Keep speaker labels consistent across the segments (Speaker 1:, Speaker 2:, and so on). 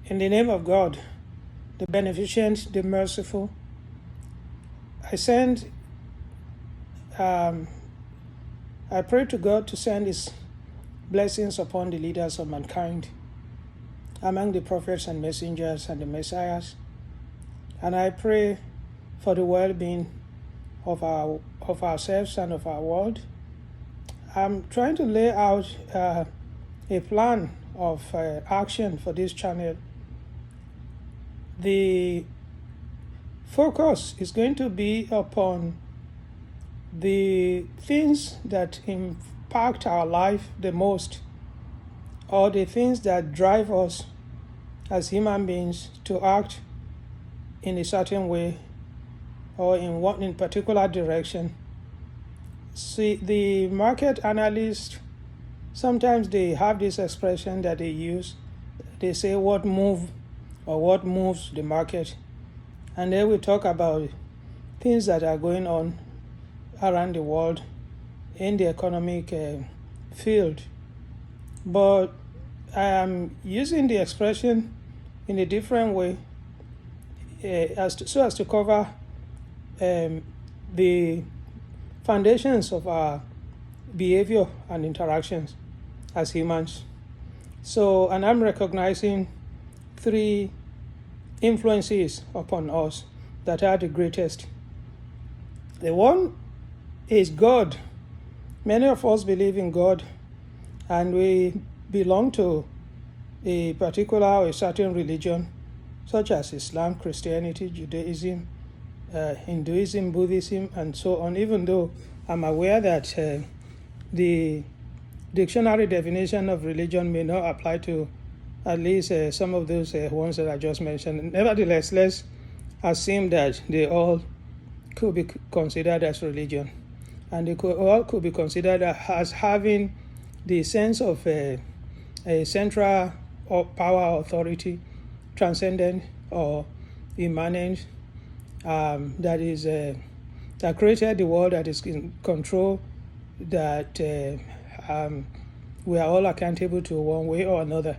Speaker 1: In the name of God, the beneficent, the merciful, I pray to God to send His blessings upon the leaders of mankind, among the prophets and messengers and the messiahs. And I pray for the well-being of ourselves and of our world. I'm trying to lay out a plan of action for this channel. The focus is going to be upon the things that impact our life the most, or the things that drive us as human beings to act in a certain way or in one in particular direction. See, the market analysts, sometimes they have this expression that they use. They say what moves the market. And then we talk about things that are going on around the world in the economic field. But I am using the expression in a different way so as to cover the foundations of our behavior and interactions as humans. So, and I'm recognizing 3 influences upon us that are the greatest. The one is God. Many of us believe in God, and we belong to a particular or a certain religion, such as Islam, Christianity, Judaism, Hinduism, Buddhism, and so on, even though I'm aware that the dictionary definition of religion may not apply to at least some of those ones that I just mentioned. Nevertheless, let's assume that they all could be considered as religion, and they all could be considered as having the sense of a central power, authority, transcendent or immanent, that created the world, that is in control, that we are all accountable to one way or another.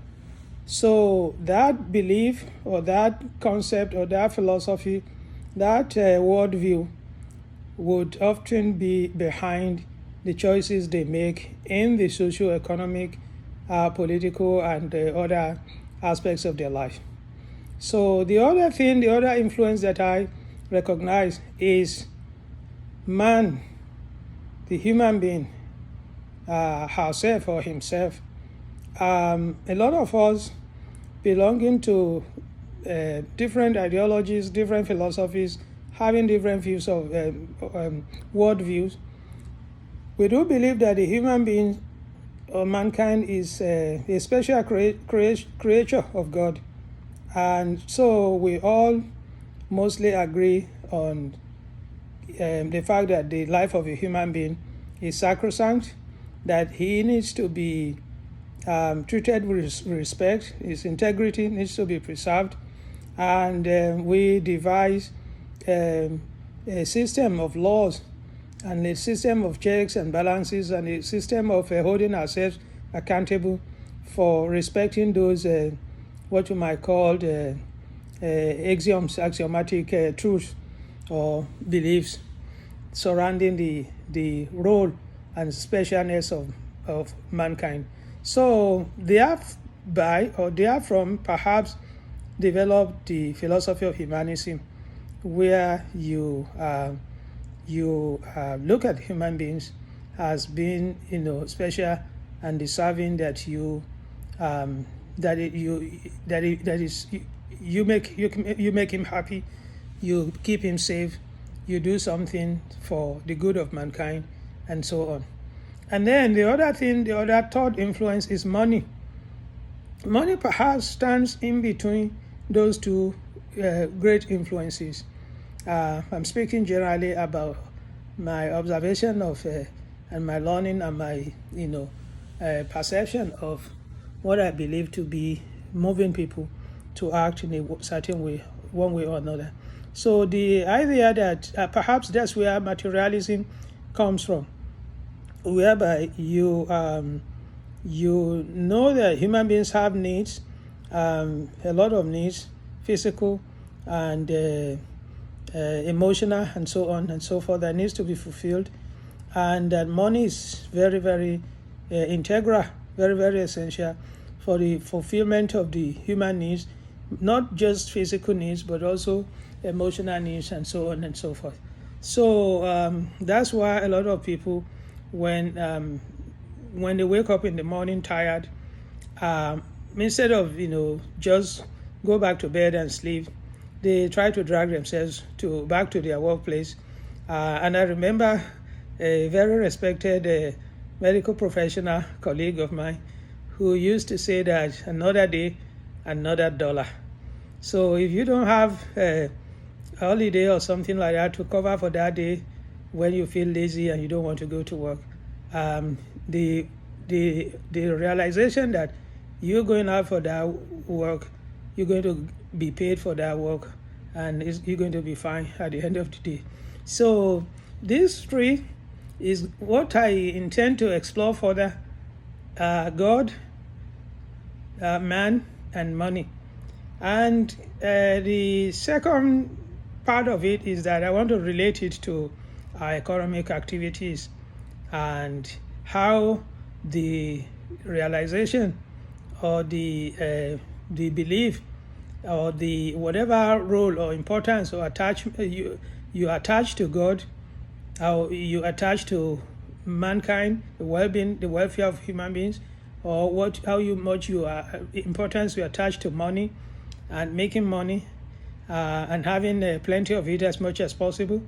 Speaker 1: So that belief or that concept or that philosophy, that worldview would often be behind the choices they make in the socio-economic, political, and other aspects of their life. So the other influence that I recognize is man, the human being, herself or himself. A lot of us belonging to different ideologies, different philosophies, having different views of world views. We do believe that the human being or mankind is a special creature of God. And so we all mostly agree on the fact that the life of a human being is sacrosanct, that he needs to be treated with respect, his integrity needs to be preserved, and we devise a system of laws and a system of checks and balances and a system of holding ourselves accountable for respecting those what you might call axiomatic truths or beliefs surrounding the role and specialness of mankind. So therefrom perhaps developed the philosophy of humanism, where you look at human beings as being special and deserving, that you make him happy, you keep him safe, you do something for the good of mankind, and so on. And then the other third influence is money. Money perhaps stands in between those two great influences. I'm speaking generally about my observation of and my learning and my perception of what I believe to be moving people to act in a certain way, one way or another. So the idea that perhaps that's where materialism comes from, whereby you know that human beings have needs, a lot of needs, physical and emotional and so on and so forth, that needs to be fulfilled, and that money is very, very integral, very, very essential for the fulfillment of the human needs, not just physical needs, but also emotional needs and so on and so forth. So that's why a lot of people, when they wake up in the morning tired, instead of just go back to bed and sleep, they try to drag themselves back to their workplace. And I remember a very respected medical professional colleague of mine who used to say that another day, another dollar. So if you don't have a holiday or something like that to cover for that day when you feel lazy and you don't want to go to work, the realization that you're going out for that work, you're going to be paid for that work, and you're going to be fine at the end of the day. So these three is what I intend to explore further: God, man, and money. And the second part of it is that I want to relate it to our economic activities and how the realization or the belief or the whatever role or importance or attachment you attach to God, how you attach to mankind, the well-being, the welfare of human beings, or how much importance you attach to money and making money and having plenty of it as much as possible.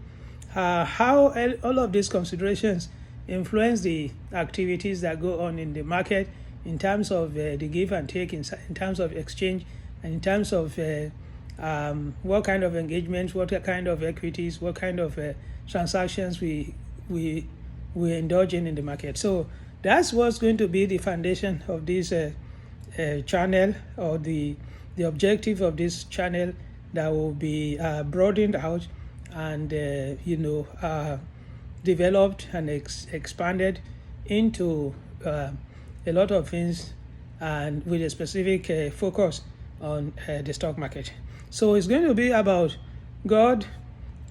Speaker 1: How all of these considerations influence the activities that go on in the market in terms of the give and take, in terms of exchange, and in terms of what kind of engagements, what kind of equities, what kind of transactions we indulge in the market. So that's what's going to be the foundation of this channel, or the objective of this channel, that will be broadened out and developed and expanded into a lot of things, and with a specific focus on the stock market. So it's going to be about God,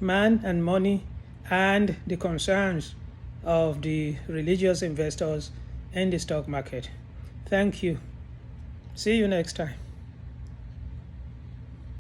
Speaker 1: man, and money, and the concerns of the religious investors in the stock market. Thank you. See you next time.